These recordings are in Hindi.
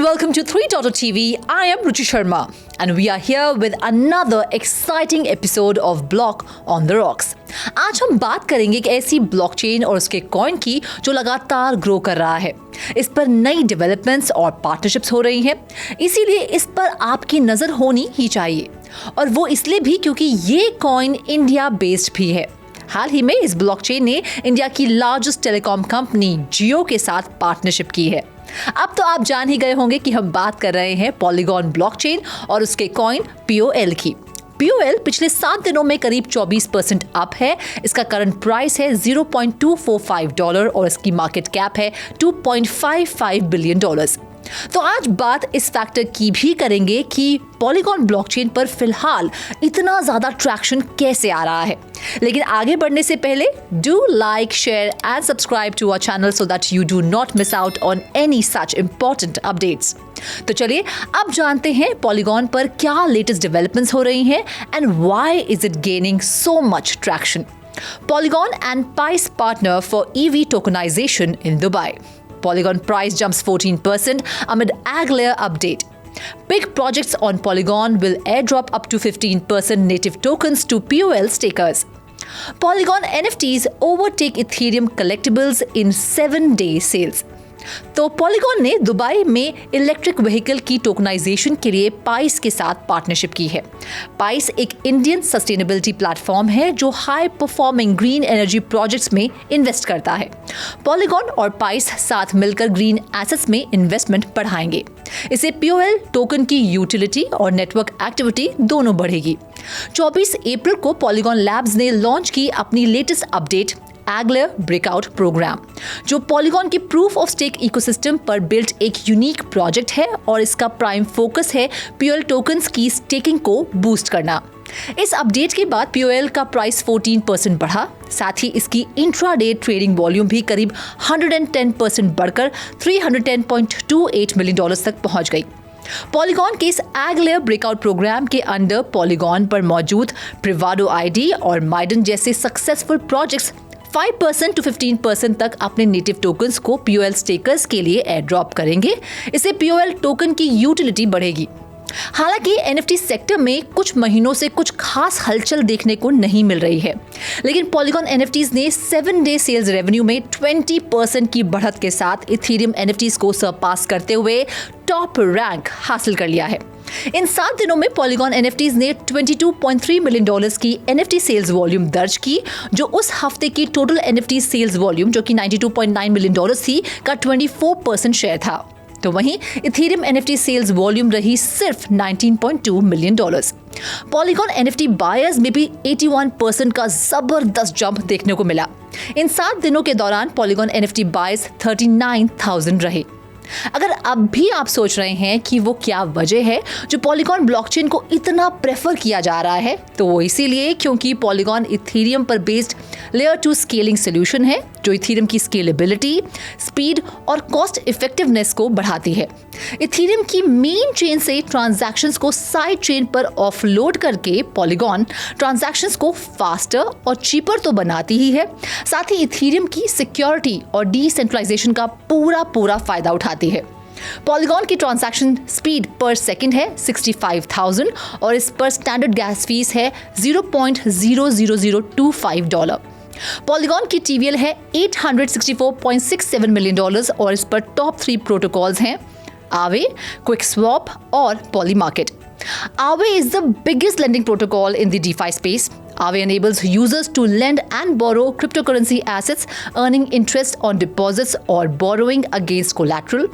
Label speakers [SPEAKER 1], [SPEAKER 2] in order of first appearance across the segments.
[SPEAKER 1] welcome to 3 TV. I am Ruchi Sharma and we are here with another exciting episode of Block on the Rocks. आज हम बात करेंगे एक ऐसी ब्लॉकचेन और उसके कॉइन की जो लगातार ग्रो कर रहा है। इस पर नई डेवलपमेंट्स और पार्टनरशिप्स हो रही हैं, इसीलिए इस पर आपकी नज़र होनी ही चाहिए। और वो इसलिए भी क्योंकि ये कॉइन इंडिया बेस्ड भी है। हाल ही में इस ब्लॉकचेन ने इंडिया की लार्जेस्ट टेलीकॉम कंपनी जियो के साथ पार्टनरशिप की है। अब तो आप जान ही गए होंगे कि हम बात कर रहे हैं पॉलीगॉन ब्लॉकचेन और उसके कॉइन POL की। POL पिछले 7 दिनों में करीब 24% अप है। इसका करंट प्राइस है $0.245 और इसकी मार्केट कैप है $2.55 बिलियन। तो आज बात इस फैक्टर की भी करेंगे कि पॉलीगॉन ब्लॉकचेन पर फिलहाल इतना ज्यादा ट्रैक्शन कैसे आ रहा है। लेकिन आगे बढ़ने से पहले do like, share and subscribe to our channel so that you do not miss out on any such important updates. तो चलिए अब जानते हैं पॉलीगॉन पर क्या लेटेस्ट डेवलपमेंट्स हो रही हैं and why is it gaining so much traction. Polygon and PICE partner for EV tokenization in Dubai. Polygon price jumps 14% amid AgLayer update. Big projects on Polygon will airdrop up to 15% native tokens to POL stakers. Polygon NFTs overtake Ethereum collectibles in 7-day sales. तो पॉलीगॉन ने दुबई में इलेक्ट्रिक व्हीकल की टोकनाइजेशन के लिए पाइस के साथ पार्टनरशिप की है। पाइस एक इंडियन सस्टेनेबिलिटी प्लेटफॉर्म है जो high performing green energy projects में इन्वेस्ट करता है। पॉलीगॉन और पाइस साथ मिलकर ग्रीन एसेट्स में इन्वेस्टमेंट बढ़ाएंगे। इससे POL टोकन की यूटिलिटी और नेटवर्क एक्टिविटी दोनों बढ़ेगी। 24 अप्रैल को पॉलीगॉन लैब्स ने लॉन्च की अपनी latest update AgLayer breakout program, जो पॉलीगॉन की प्रूफ ऑफ स्टेक इकोसिस्टम पर बिल्ट एक यूनिक प्रोजेक्ट है और इसका प्राइम फोकस है POL टोकन्स की स्टेकिंग को बूस्ट करना। इस अपडेट के बाद POL का प्राइस 14% बढ़ा, साथ ही इसकी इंट्राडे ट्रेडिंग वॉल्यूम भी करीब 110% बढ़कर $310.28 मिलियन तक पहुंच गई। पॉलीगॉन के इस AgLayer ब्रेकआउट प्रोग्राम के अंडर पॉलीगॉन पर मौजूद प्रिवाडो ID और माइडन जैसे सक्सेसफुल प्रोजेक्ट्स 5% to 15% तक अपने नेटिव टोकन्स को POL स्टेकर्स के लिए एयर ड्रॉप करेंगे। इससे POL टोकन की यूटिलिटी बढ़ेगी। हालांकि NFT सेक्टर में कुछ महीनों से कुछ खास हलचल देखने को नहीं मिल रही है, लेकिन पॉलीगॉन NFTs ने 7-day सेल्स रेवेन्यू में 20% की बढ़त के साथ इथेरियम NFTs को सरपास करते हुए टॉप रैंक हासिल कर लिया है। इन 7 दिनों में पॉलीगॉन NFTs ने $22.3 मिलियन की NFT सेल्स वॉल्यूम दर्ज की, जो उस हफ्ते की टोटल NFT सेल्स वॉल्यूम जो कि $92.9 मिलियन थी का 24% शेयर था। तो वहीं इथेरियम NFT सेल्स वॉल्यूम रही सिर्फ $19.2 मिलियन। पॉलीगॉन NFT बायर्स में भी 81% का जबरदस्त जंप देखने को मिला। इन 7 दिनों के दौरान पॉलीगॉन NFT बायर्स 39,000 रहे। अगर अब भी आप सोच रहे हैं कि वो क्या वजह है जो पॉलीगॉन ब्लॉकचेन को इतना प्रेफर किया जा रहा है, तो वो इसीलिए क्योंकि पॉलीगॉन इथेरियम पर बेस्ड लेयर 2 स्केलिंग सोल्यूशन है जो इथेरियम की स्केलेबिलिटी, स्पीड और कॉस्ट इफेक्टिवनेस को बढ़ाती है। इथेरियम की मेन चेन से ट्रांजैक्शंस को साइड चेन पर ऑफलोड करके पॉलीगॉन ट्रांजैक्शंस को फास्टर और चीपर तो बनाती ही है, साथ ही इथेरियम की सिक्योरिटी और डिसेंट्रलाइजेशन का पूरा फायदा उठाती है। पॉलीगॉन की ट्रांजैक्शन स्पीड पर सेकंड है 65,000 और इस पर स्टैंडर्ड गैस फीस है $0.00025। पॉलीगॉन की TVL है $864.67 मिलियन और इस पर टॉप 3 प्रोटोकॉल्स हैं Aave, QuickSwap और Polymarket. Aave is the biggest lending protocol in the DeFi space. Aave enables users to lend and borrow cryptocurrency assets, earning interest on deposits or borrowing against collateral,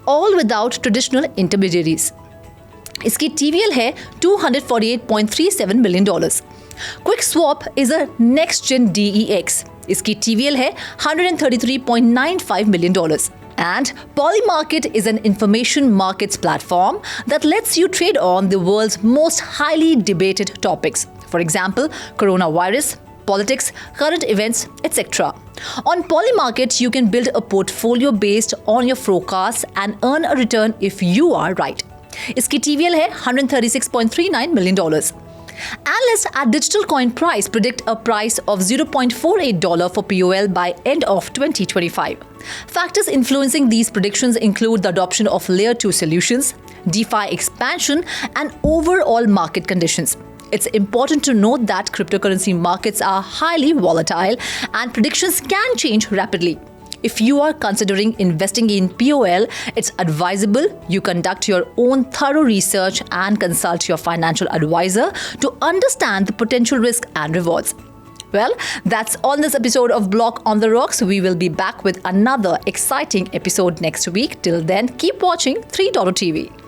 [SPEAKER 1] all without traditional intermediaries. इसकी TVL है $248.37 million. QuickSwap is a next-gen DEX. इसकी TVL है $133.95 million. And Polymarket is an information markets platform that lets you trade on the world's most highly debated topics. For example, coronavirus, politics, current events, etc. On Polymarket, you can build a portfolio based on your forecasts and earn a return if you are right. इसकी TVL है $136.39 million. Analysts at Digital Coin Price predict a price of $0.48 for POL by end of 2025. Factors influencing these predictions include the adoption of Layer 2 solutions, DeFi expansion, and overall market conditions. It's important to note that cryptocurrency markets are highly volatile and predictions can change rapidly. If you are considering investing in POL, it's advisable you conduct your own thorough research and consult your financial advisor to understand the potential risk and rewards. Well, that's all this episode of Block on the Rocks. We will be back with another exciting episode next week. Till then, keep watching 3 TV.